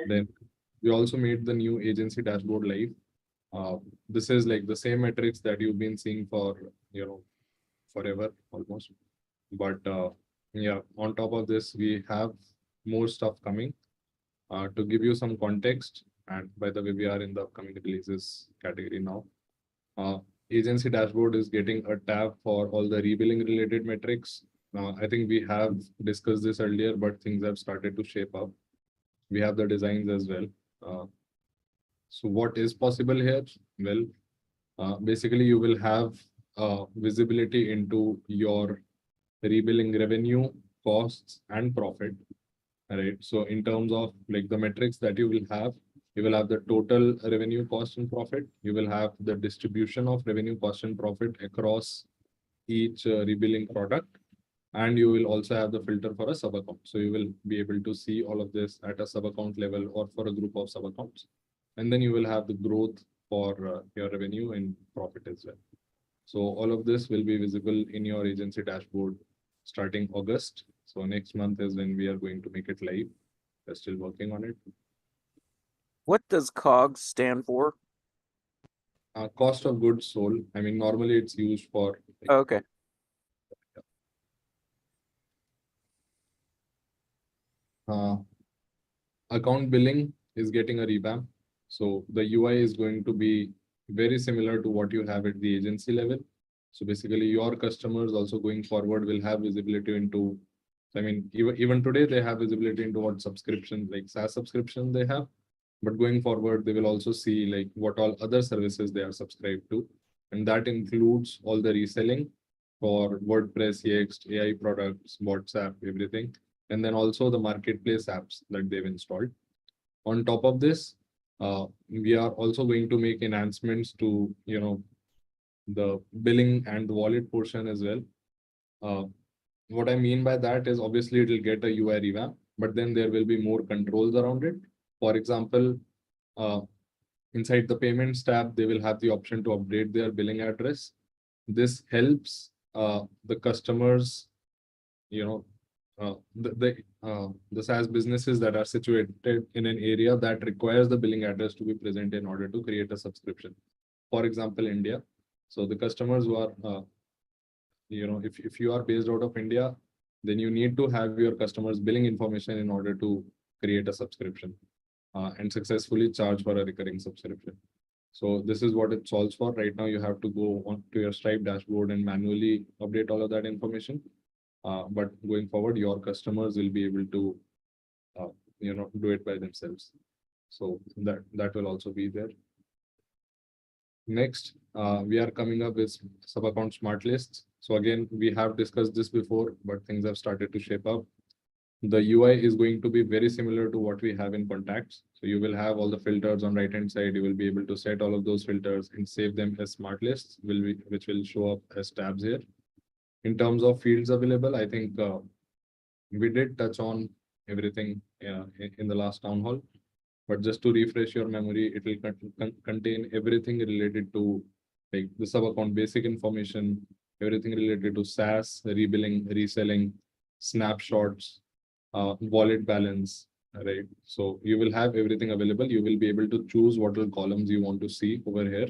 Then we also made the new agency dashboard live. This is like the same metrics that you've been seeing for, forever almost. But yeah, on top of this, we have more stuff coming. To give you some context, and by the way, we are in the upcoming releases category now. Uh, Agency dashboard is getting a tab for all the rebilling related metrics. I think we have discussed this earlier, but things have started to shape up. We have the designs as well. Uh, so what is possible here? Well, basically you will have visibility into your rebilling revenue, costs, and profit. Right. So in terms of like the metrics that you will have the total revenue, cost, and profit. You will have the distribution of revenue, cost, and profit across each rebilling product. And you will also have the filter for a sub account. So you will be able to see all of this at a sub account level or for a group of sub accounts. And then you will have the growth for your revenue and profit as well. So all of this will be visible in your agency dashboard starting August. So next month is when we are going to make it live. We're still working on it. What does COGS stand for? Cost of goods sold. I mean, normally it's used for. Okay. Account billing is getting a revamp. So the UI is going to be very similar to what you have at the agency level. So basically your customers also going forward will have visibility into, I mean, even today they have visibility into what subscription, like SaaS subscription they have. But going forward, they will also see like what all other services they are subscribed to. And that includes all the reselling for WordPress, Yext, AI products, WhatsApp, everything. And then also the marketplace apps that they've installed. On top of this, we are also going to make enhancements to, the billing and the wallet portion as well. What I mean by that is obviously it will get a UI revamp, but then there will be more controls around it. For example, inside the payments tab, they will have the option to update their billing address. This helps the customers, the SaaS businesses that are situated in an area that requires the billing address to be present in order to create a subscription. For example, India. So the customers who are, if you are based out of India, then you need to have your customers' billing information in order to create a subscription and successfully charge for a recurring subscription. So this is what it solves for. Right now, you have to go on to your Stripe dashboard and manually update all of that information. But going forward, your customers will be able to, do it by themselves. So that will also be there. Next, we are coming up with sub-account smart lists. So again, we have discussed this before, but things have started to shape up. The UI is going to be very similar to what we have in contacts. So you will have all the filters on right-hand side. You will be able to set all of those filters and save them as smart lists, which will show up as tabs here. In terms of fields available, I think we did touch on everything in the last town hall. But just to refresh your memory, it will contain everything related to like the sub-account basic information, everything related to SaaS, rebilling, reselling, snapshots, wallet balance, right? So you will have everything available. You will be able to choose what all columns you want to see over here,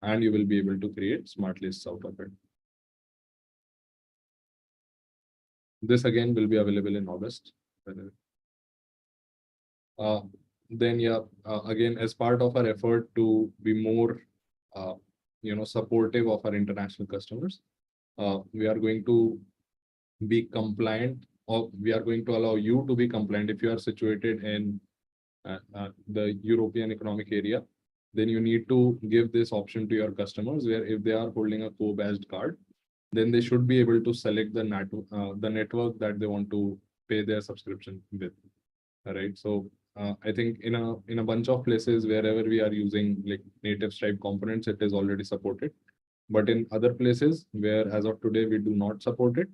and you will be able to create smart lists out of it. This again will be available in August. Then yeah, again, as part of our effort to be more, supportive of our international customers, we are going to be compliant, or we are going to allow you to be compliant if you are situated in the European Economic Area. Then you need to give this option to your customers, where if they are holding a co-badged card, then they should be able to select the network that they want to pay their subscription with. All right. So I think in a bunch of places wherever we are using like native Stripe components, it is already supported. But in other places where as of today we do not support it,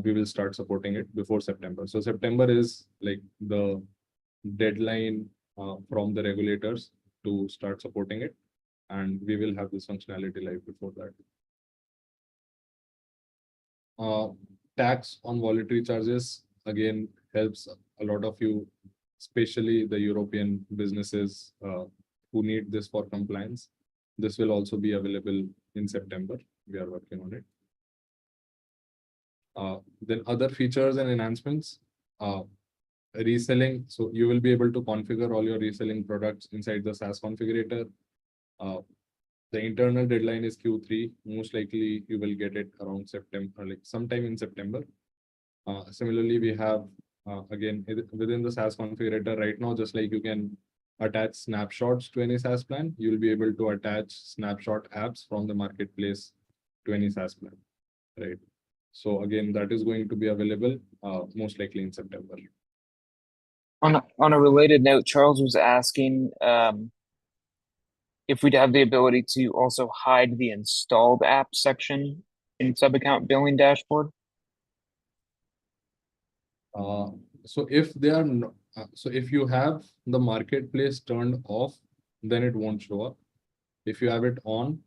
we will start supporting it before September. So September is like the deadline from the regulators to start supporting it, and we will have this functionality live before that. Tax on voluntary charges, again, helps a lot of you, especially the European businesses who need this for compliance. This will also be available in September. We are working on it. Then other features and enhancements, reselling. So you will be able to configure all your reselling products inside the SaaS configurator. The internal deadline is Q3. Most likely you will get it around September, like sometime in September. Similarly, we have again within the SaaS configurator right now, just like you can attach snapshots to any SaaS plan, you will be able to attach snapshot apps from the marketplace to any SaaS plan, right? So again, that is going to be available most likely in September. On a related note, Charles was asking if we'd have the ability to also hide the installed app section in sub-account billing dashboard. So if they are so if you have the marketplace turned off, then it won't show up. If you have it on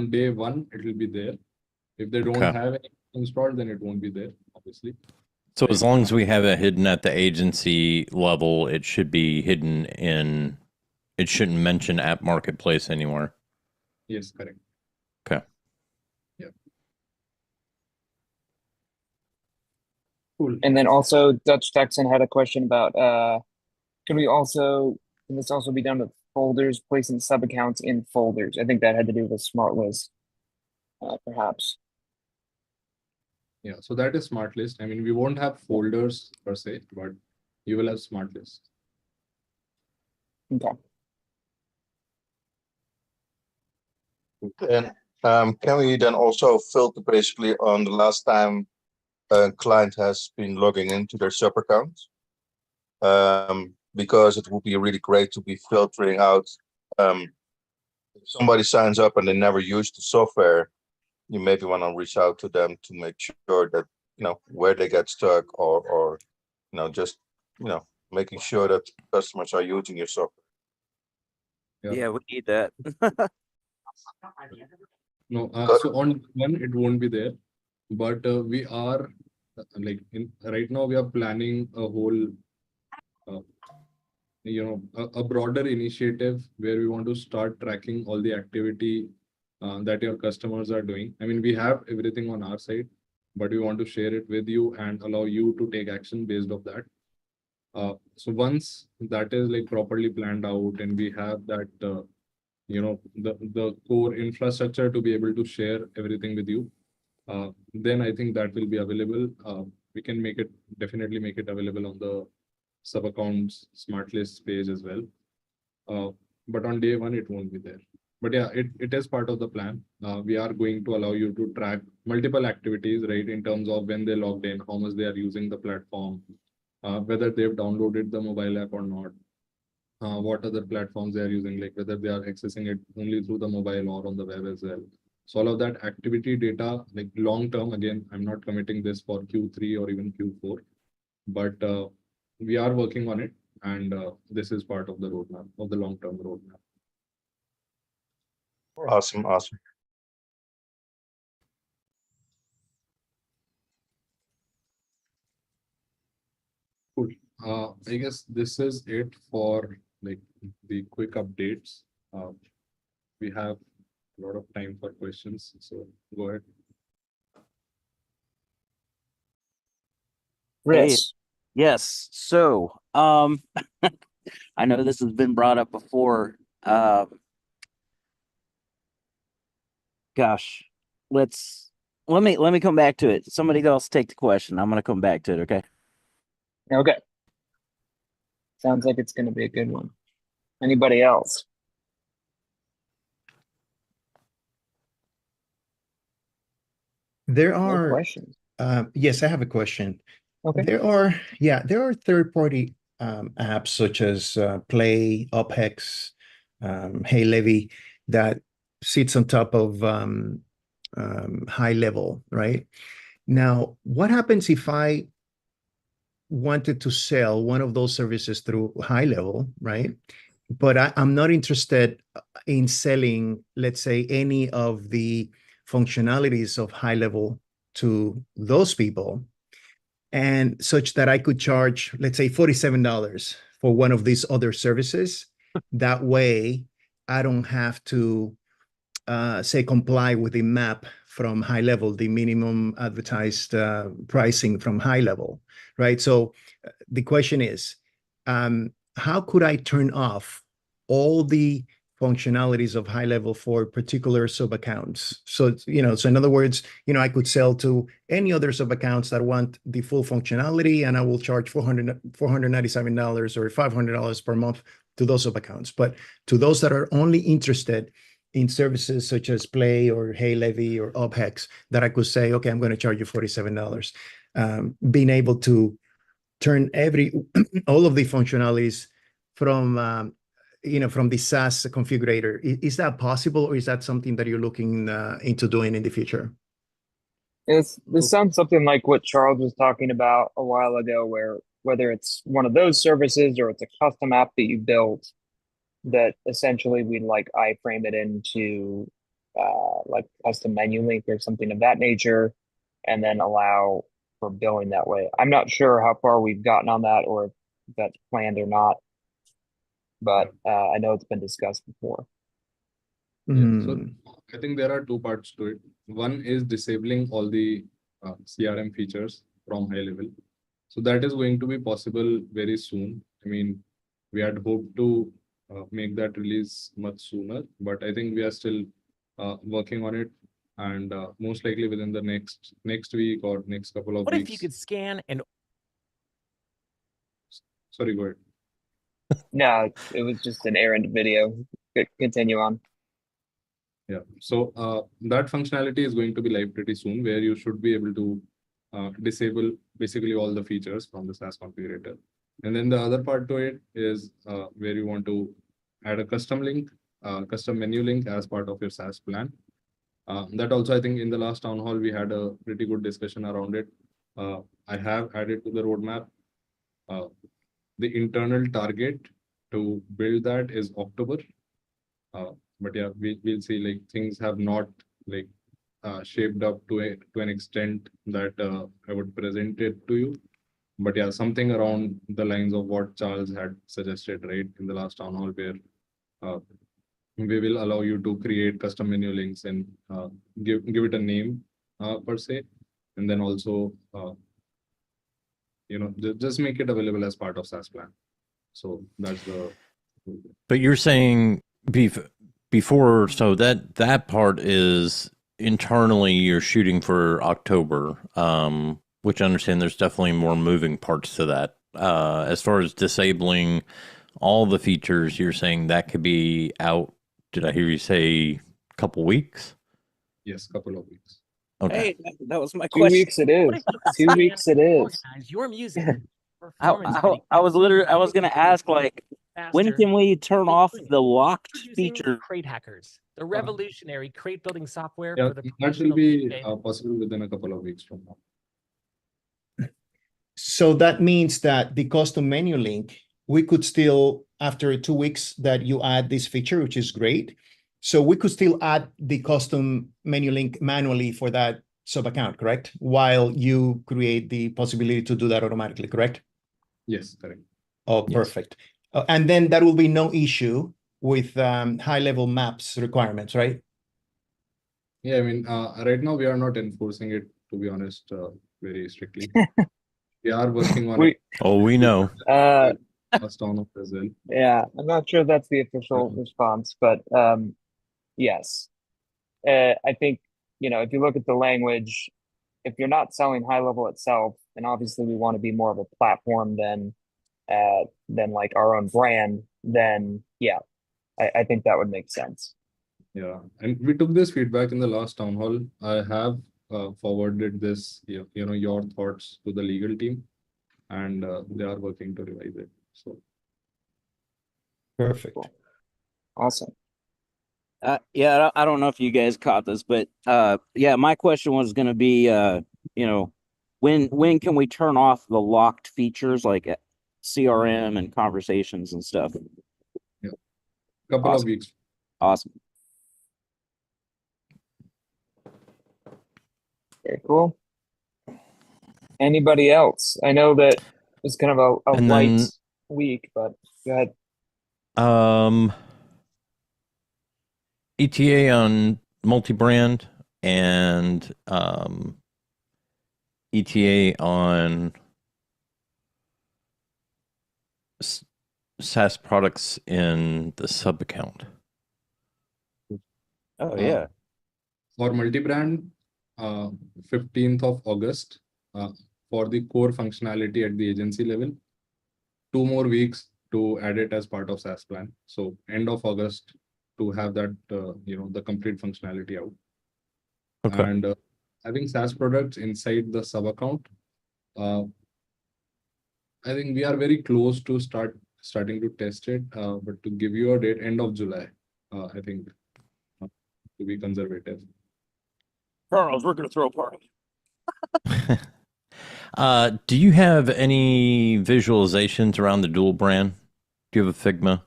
day one, it will be there. If they don't have it installed, then it won't be there, obviously. So as long as we have it hidden at the agency level, it should be hidden in, it shouldn't mention app marketplace anywhere. Yes, correct. Okay. Yeah. Cool. And then also Dutch Texan had a question about can this also be done with folders, placing sub-accounts in folders? I think that had to do with smart list, perhaps. Yeah, so that is smart list. I mean, we won't have folders per se, but you will have smart list. Okay. And can we then also filter basically on the last time a client has been logging into their sub account? Because it would be really great to be filtering out if somebody signs up and they never used the software, you maybe want to reach out to them to make sure that, you know, where they get stuck or you know, just, you know, making sure that customers are using your software. Yeah, we need that. No, so on one, it won't be there, but we are like right now we are planning a whole, you know, a broader initiative where we want to start tracking all the activity that your customers are doing. I mean, we have everything on our side, but we want to share it with you and allow you to take action based off that. So once that is like properly planned out and we have that, you know, the core infrastructure to be able to share everything with you, then I think that will be available. We can definitely make it available on the sub accounts smart list page as well. But on day one, it won't be there. But yeah, it is part of the plan. We are going to allow you to track multiple activities, right? In terms of when they logged in, how much they are using the platform, whether they've downloaded the mobile app or not, what other platforms they are using, like whether they are accessing it only through the mobile or on the web as well. So all of that activity data, like long term, again, I'm not committing this for Q3 or even Q4, but we are working on it. And this is part of the roadmap, of the long-term roadmap. Awesome. Cool. I guess this is it for like the quick updates. We have a lot of time for questions, so go ahead. Chris. Yes. So, I know this has been brought up before. Gosh, let me come back to it. Somebody else take the question. I'm going to come back to it. Okay. Okay. Sounds like it's going to be a good one. Anybody else? There No are questions. yes, I have a question. Okay. There are third-party apps such as Play, UpHex, Hey Levy that sits on top of high level, right? Now, what happens if I wanted to sell one of those services through high level, right? But I'm not interested in selling, let's say, any of the functionalities of high level to those people. and such that I could charge, let's say, $47 for one of these other services. That way, I don't have to say comply with the map from high level, the minimum advertised pricing from high level, right? So the question is, how could I turn off all the functionalities of high level for particular sub accounts? So, so in other words, I could sell to any other sub accounts that want the full functionality, and I will charge $497 or $500 per month to those sub accounts. But to those that are only interested in services such as Play or Hey Levy or UpHex, that I could say, okay, I'm going to charge you $47. Being able to turn all of the functionalities from from the SaaS configurator. Is that possible, or is that something that you're looking into doing in the future? This sounds something like what Charles was talking about a while ago, where whether it's one of those services or it's a custom app that you built, that essentially we'd like iframe it into like custom menu link or something of that nature, and then allow for billing that way. I'm not sure how far we've gotten on that or if that's planned or not, but I know it's been discussed before. Yeah, so I think there are two parts to it. One is disabling all the CRM features from high level. So that is going to be possible very soon. I mean, we had hoped to make that release much sooner, but I think we are still working on it, and most likely within the next week or next couple of What weeks. if you could scan and Sorry, go ahead. No, it was just an errand video. Continue on. Yeah, so that functionality is going to be live pretty soon, where you should be able to disable basically all the features from the SaaS configurator. And then the other part to it is where you want to add a custom link, custom menu link as part of your SaaS plan. That also, I think in the last town hall, we had a pretty good discussion around it. I have added to the roadmap. The internal target to build that is October. But yeah, we'll see, like things have not like shaped up to an extent that I would present it to you. But yeah, something around the lines of what Charles had suggested, right, in the last town hall, where we will allow you to create custom menu links and give it a name per se, and then also just make it available as part of SaaS plan. So that's the. But you're saying before, so that part is internally you're shooting for October, which I understand there's definitely more moving parts to that. As far as disabling all the features, you're saying that could be out. Did I hear you say a couple weeks? Yes, couple of weeks. Okay. Hey, that was my 2 question. weeks it is. what if you could 2 scan weeks it and is. organize your music I performance was gonna ask, like, when faster, can we turn off the locked introducing feature? Crate Hackers, the revolutionary crate building software Yeah, for the that will professional be DJ. possible within a couple of weeks from now. So that means that the custom menu link, we could still, after 2 weeks that you add this feature, which is great. So we could still add the custom menu link manually for that sub account, correct? While you create the possibility to do that automatically, correct? Yes, correct. Oh, Yes. perfect. And then there will be no issue with high level maps requirements, right? Yeah, I mean, right now we are not enforcing it, to be honest, very strictly. We are working on it. Oh, we know. Last town hall as well. Yeah, I'm not sure that's the official response, but yes. I think, if you look at the language, if you're not selling high level itself, and obviously we want to be more of a platform than like our own brand, then yeah, I think that would make sense. Yeah, and we took this feedback in the last town hall. I have forwarded this, your thoughts to the legal team, and they are working to revise it. So Perfect. Cool. Awesome. Yeah, I don't know if you guys caught this, but yeah, my question was going to be, when can we turn off the locked features like CRM and conversations and stuff? couple of Awesome. weeks. Awesome. Very cool. Anybody else? I know that it's kind of a And light then- week, but go ahead. ETA on multi-brand and ETA on SaaS products in the sub account. Oh yeah. For multi-brand, 15th of August, for the core functionality at the agency level, 2 more weeks to add it as part of SaaS plan. So end of August to have that, the complete functionality out. Okay. And having SaaS products inside the sub account, I think we are very close to starting to test it. But to give you a date, end of July, I think, to be conservative. Charles, we're gonna throw a party. Do you have any visualizations around the dual brand? Do you have a Figma?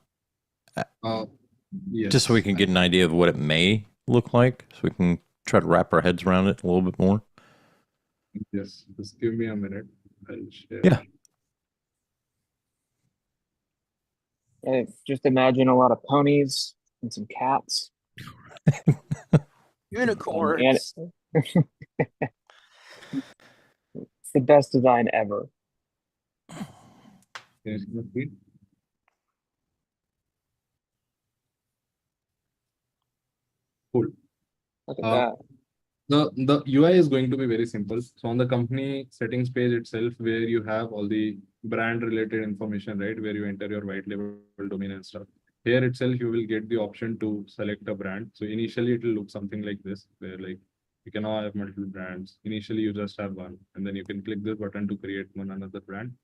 Yes. Just so we can get an idea of what it may look like, so we can try to wrap our heads around it a little bit more. Yes, just give me a minute. I'll share. Yeah. Just imagine a lot of ponies and some cats. Unicorns. It's the best design ever. Can you see my feed? Cool. Look at Uh, that. The UI is going to be very simple. So on the company settings page itself, where you have all the brand related information, right? Where you enter your white label domain and stuff. Here itself, you will get the option to select a brand. So initially it will look something like this, where like you can now have multiple brands. Initially you just have one, and then you can click this button to create another brand.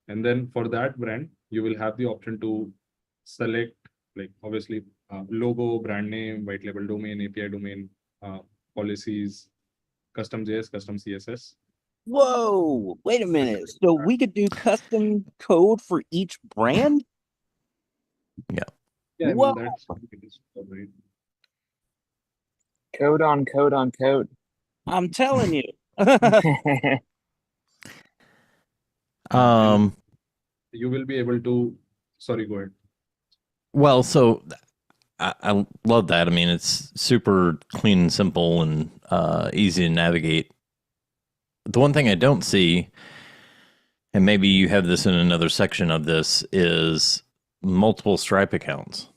And then for that brand, you will have the option to select, like obviously logo, brand name, white label domain, API domain, policies, custom JS, custom CSS. Whoa, wait a minute. So we could do custom code for each brand? Yeah, I mean, Whoa. that's it is, right? Code on code on code. I'm telling you. You will be able to, sorry, go ahead. Well, so I love that. I mean, it's super clean and simple and easy to navigate. The one thing I don't see, and maybe you have this in another section of this, is multiple Stripe accounts.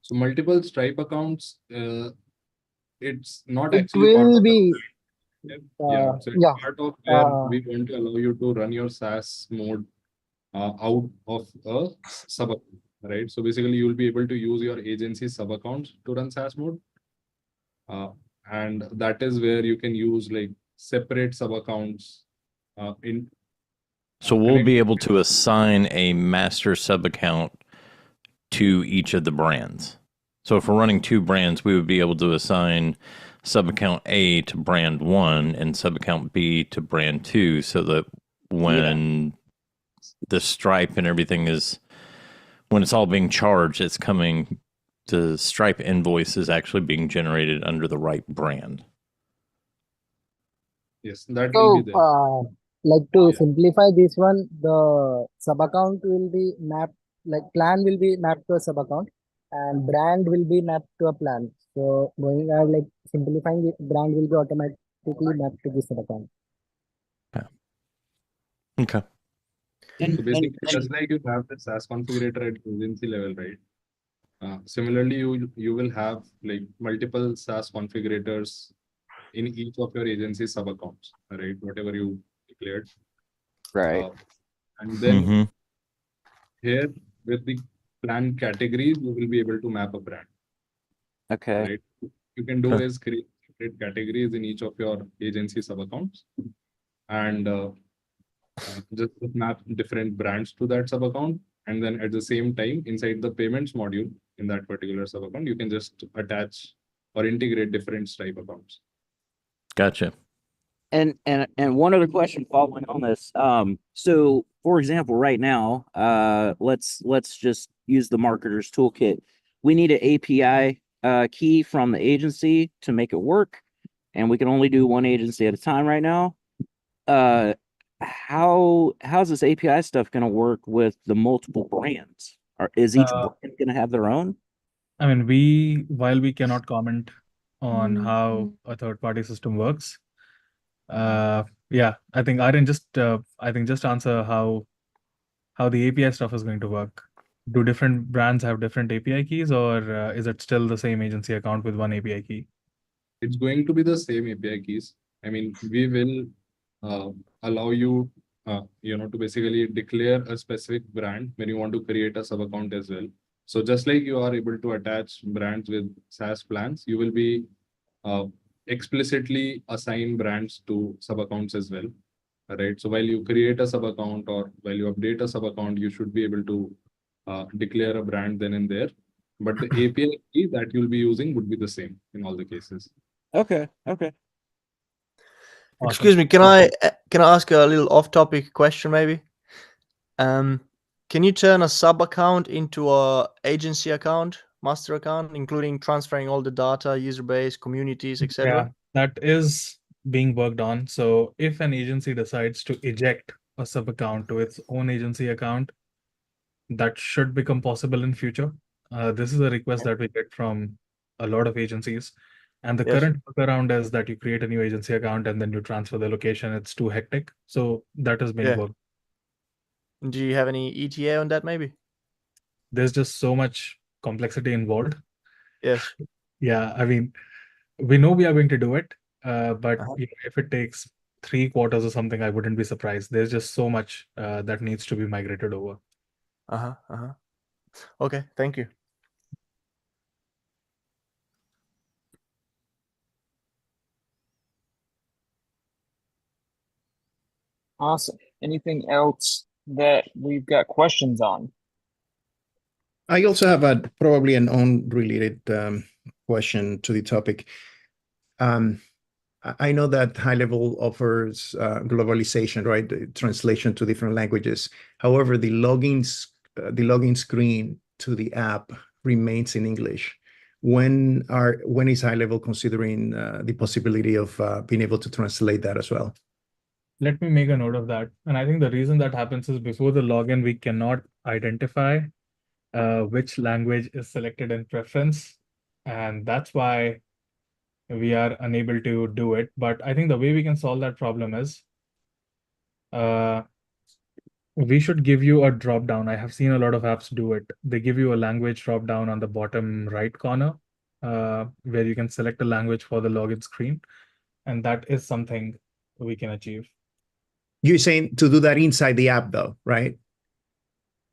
So multiple Stripe accounts, it's not It actually part will of be, yeah. So it's yeah. part of where we want to allow you to run your SaaS mode out of a sub account, right? So basically, you will be able to use your agency sub account to run SaaS mode, and that is where you can use like separate sub accounts in. So we'll be able to assign a master sub account to each of the brands. So if we're running 2 brands, we would be able to assign sub account A to brand 1 and sub account B to brand 2, so that when the Stripe and everything is, when it's all being charged, it's coming, the Stripe invoice is actually being generated under the right brand. Yes, that will be there. So, like to simplify this one, the sub account will be mapped, like plan will be mapped to a sub account and brand will be mapped to a plan. So going ahead, like simplifying it, brand will be automatically mapped to the sub account. Okay. So basically, just like you have the SaaS configurator at agency level, right? Similarly, you will have like multiple SaaS configurators in each of your agency sub accounts, right? Whatever you declared. Right. And then Mhm. here with the plan categories, you will be able to map a brand, Okay. right? You can do Okay. is create separate categories in each of your agency sub accounts, and just map different brands to that sub account. And then at the same time, inside the payments module in that particular sub account, you can just attach or integrate different Stripe accounts. Gotcha. And one other question following on this. So for example, right now, let's just use the marketer's toolkit. We need an API key from the agency to make it work. and we can only do one agency at a time right now. How's this API stuff going to work with the multiple brands? Or is each Uh, brand going to have their own? I mean, while we cannot comment on how a third-party system works, yeah, I think Aryan just answer how the API stuff is going to work. Do different brands have different API keys, or is it still the same agency account with one API key? It's going to be the same API keys. I mean, we will allow you, to basically declare a specific brand when you want to create a sub account as well. So just like you are able to attach brands with SaaS plans, you will be explicitly assign brands to sub accounts as well. Right. So while you create a sub account or while you update a sub account, you should be able to declare a brand then and there. But the API key that you'll be using would be the same in all the cases. Okay. Excuse me, can I ask a little off-topic question maybe? Can you turn a sub account into a agency account, master account, including transferring all the data, user base, communities, Yeah, etc.? that is being worked on. So if an agency decides to eject a sub account to its own agency account, that should become possible in future. This is a request that we get from a lot of agencies. And the Yes. current workaround is that you create a new agency account and then you transfer the location. It's too hectic. So that is being Yeah. worked. Do you have any ETA on that maybe? There's just so much complexity involved. Yes. Yeah, I mean, we know we are going to do it, but Uh-huh. if it takes 3 quarters or something, I wouldn't be surprised. There's just so much that needs to be migrated over. Okay, thank you. Awesome. Anything else that we've got questions on? I also have probably an unrelated question to the topic. I know that high level offers globalization, right? The translation to different languages. However, the login screen to the app remains in English. When is high level considering the possibility of being able to translate that as well? Let me make a note of that. And I think the reason that happens is before the login, we cannot identify which language is selected in preference. And that's why we are unable to do it. But I think the way we can solve that problem is we should give you a drop down. I have seen a lot of apps do it. They give you a language drop down on the bottom right corner where you can select a language for the login screen. And that is something we can achieve. You're saying to do that inside the app though, right?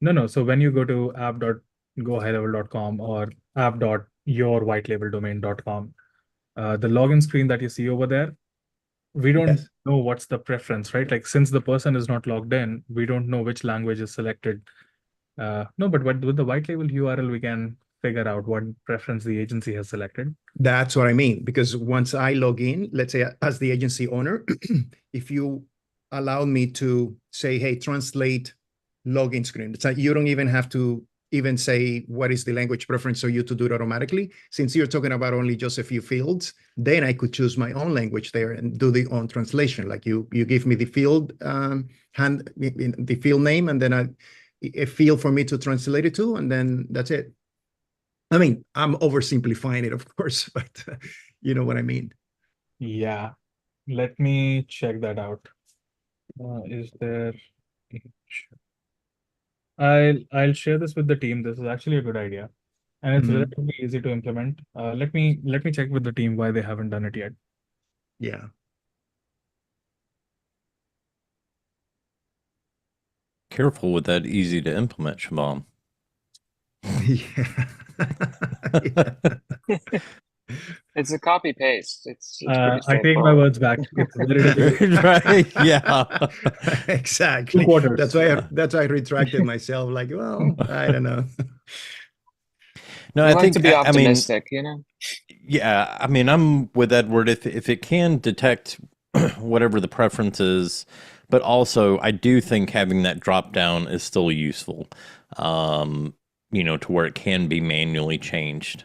No. So when you go to app.gohighlevel.com or app.yourwhitelabeldomain.com, the login screen that you see over there, we don't Yes. know what's the preference, right? Like since the person is not logged in, we don't know which language is selected. No, but with the white label URL, we can figure out what preference the agency has selected. That's what I mean, because once I log in, let's say as the agency owner, if you allow me to say, hey, translate login screen, it's like you don't even have to even say what is the language preference for you to do it automatically. Since you're talking about only just a few fields, then I could choose my own language there and do the own translation. Like you give me the field the field name, and then a field for me to translate it to, and then that's it. I mean, I'm oversimplifying it, of course, but you know what I mean. Yeah, let me check that out. Is there? I'll share this with the team. This is actually a good idea, and it's relatively easy to implement. Let me check with the team why they haven't done it yet. Yeah. Careful with that easy to implement, Shabam. Yeah. It's a copy paste. It's pretty I take my straightforward. words back. It's very Right? Yeah. Exactly. 2 quarters. That's why I retracted myself. Like, well, I don't know. No, We I like think to be I mean, optimistic, you know? yeah, I mean, I'm with Edward. If it can detect whatever the preference is, but also I do think having that drop down is still useful. To where it can be manually changed.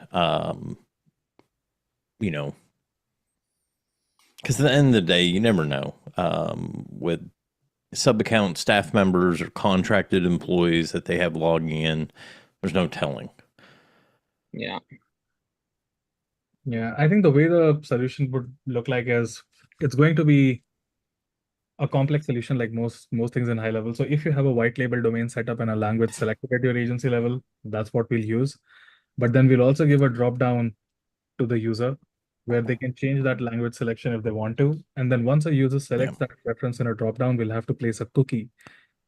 Because at the end of the day, you never know. With sub account staff members or contracted employees that they have logging in, there's no telling. Yeah. Yeah, I think the way the solution would look like is it's going to be a complex solution like most things in high level. So if you have a white label domain set up and a language selected at your agency level, that's what we'll use. But then we'll also give a drop down to the user where they can change that language selection if they want to. And then once a user selects that preference in a drop down, we'll have to place a cookie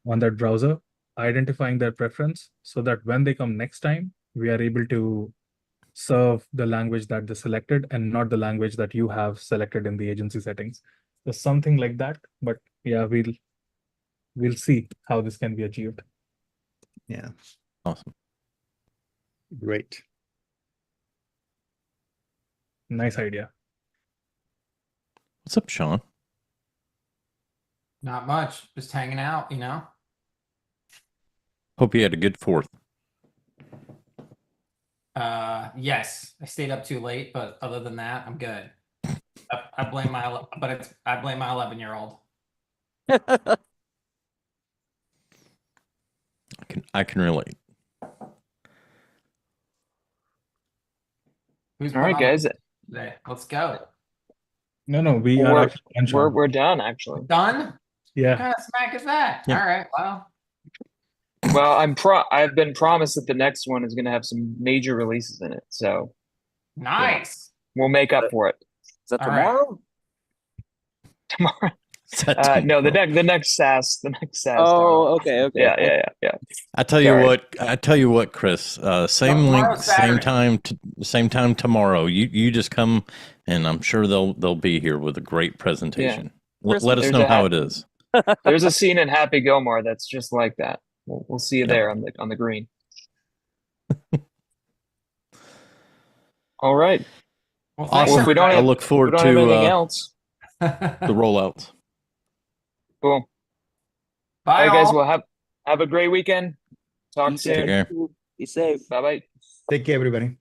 on that browser, identifying their preference so that when they come next time, we are able to serve the language that they selected and not the language that you have selected in the agency settings. There's something like that, but yeah, we'll see how this can be achieved. Yeah, Awesome. great. Nice idea. What's up, Sean? Not much, just hanging out, you know. Hope you had a good 4th. Yes, I stayed up too late, but other than that, I'm good. I blame my 11-year-old. I can relate. Who's All right, put on guys. today? Let's go. No, we are actually done, Sean. We're done actually. Done? What Yeah. kind of smack is that? Yeah. All right, well. Well, I've been promised that the next one is going to have some major releases in it, so Nice. we'll make up for it Is that All right. tomorrow? tomorrow. No, the next SaaS, Oh, okay. Yeah. I tell you Sorry. what, Chris. Same link, Tomorrow's Saturday. same time tomorrow. You just come, and I'm sure they'll be here with a great presentation. Chris, Let us there's know a how hat. it is. There's a scene in Happy Gilmore that's just like that. We'll see you Yep. there on the green. All right. Well, thanks, Awesome. if we don't I have- look If we forward don't have anything to else, the rollouts. cool. Bye, All right, guys. all. Well, have a great weekend. Talk Be soon. Take care. Be safe. Bye bye. Take care, everybody.